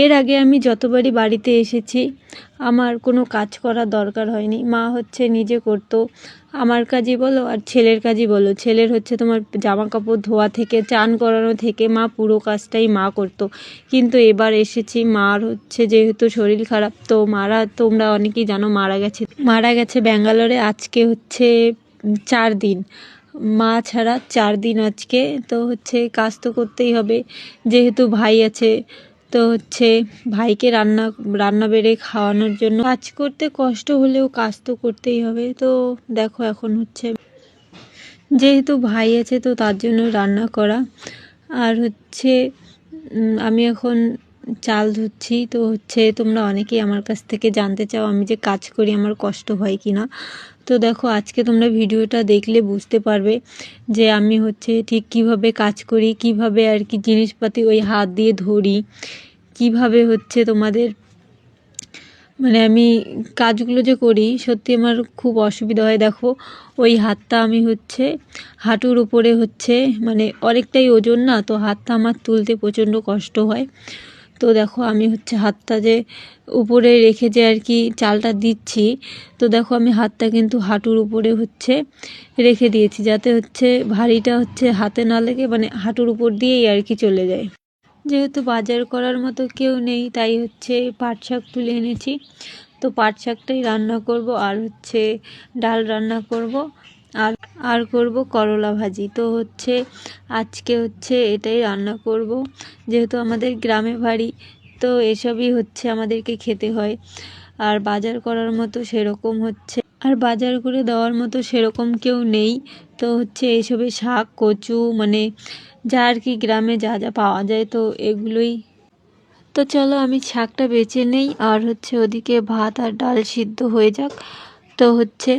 এর আগে আমি যতবারই বাড়িতে এসেছি আমার কোনো কাজ করার দরকার হয়নি। মা হচ্ছে নিজে করতো, আমার কাজই বলো আর ছেলের কাজই বলো। ছেলের হচ্ছে তোমার জামা কাপড় ধোয়া থেকে চান করানো থেকে মা পুরো কাজটাই মা করতো। কিন্তু এবার এসেছি, মার হচ্ছে যেহেতু শরীর খারাপ, তো তোমরা অনেকেই জানো মারা গেছে ব্যাঙ্গালোরে। আজকে হচ্ছে 4 দিন, মা ছাড়া 4 দিন আজকে। তো হচ্ছে কাজ তো করতেই হবে, যেহেতু ভাই আছে। তো হচ্ছে ভাইকে রান্না বেড়ে খাওয়ানোর জন্য কাজ করতে কষ্ট হলেও কাজ তো করতেই হবে। তো দেখো এখন হচ্ছে যেহেতু ভাই আছে তো তার জন্য রান্না করা। আর হচ্ছে আমি এখন চাল ধুচ্ছি। তো হচ্ছে তোমরা অনেকেই আমার কাছ থেকে জানতে চাও আমি যে কাজ করি আমার কষ্ট হয় কি না। তো দেখো আজকে তোমরা ভিডিওটা দেখলে বুঝতে পারবে যে আমি হচ্ছে ঠিক কিভাবে কাজ করি, কিভাবে আর কি জিনিসপাতি ওই হাত দিয়ে ধরি, কিভাবে হচ্ছে তোমাদের মানে আমি কাজগুলো যে করি সত্যি আমার খুব অসুবিধা হয়। দেখো ওই হাতটা আমি হচ্ছে হাঁটুর উপরে হচ্ছে মানে অনেকটাই ওজন না, তো হাতটা আমার তুলতে প্রচণ্ড কষ্ট হয়। তো দেখো আমি হচ্ছে হাতটা যে উপরে রেখে যে আর কি চালটা দিচ্ছি, তো দেখো আমি হাতটা কিন্তু হাঁটুর উপরে হচ্ছে রেখে দিয়েছি, যাতে হচ্ছে ভারীটা হচ্ছে হাতে না লেগে মানে হাঁটুর উপর দিয়েই আর কি চলে যায়। যেহেতু বাজার করার মতো কেউ নেই তাই হচ্ছে পাট শাক তুলে এনেছি। তো পাট শাকটাই রান্না করব, আর হচ্ছে ডাল রান্না করব, আর করব করলা ভাজি। তো হচ্ছে আজকে হচ্ছে এটাই রান্না করব, যেহেতু আমাদের গ্রামে বাড়ি, তো এসবই হচ্ছে আমাদেরকে খেতে হয়। আর বাজার করার মতো সেরকম হচ্ছে আর বাজার করে দেওয়ার মতো সেরকম কেউ নেই। তো হচ্ছে এইসবে শাক কচু মানে যা আর কি গ্রামে যা যা পাওয়া যায় তো এগুলোই। তো চলো আমি শাকটা বেছে নেই, আর হচ্ছে ওদিকে ভাত আর ডাল সিদ্ধ হয়ে যাক। তো হচ্ছে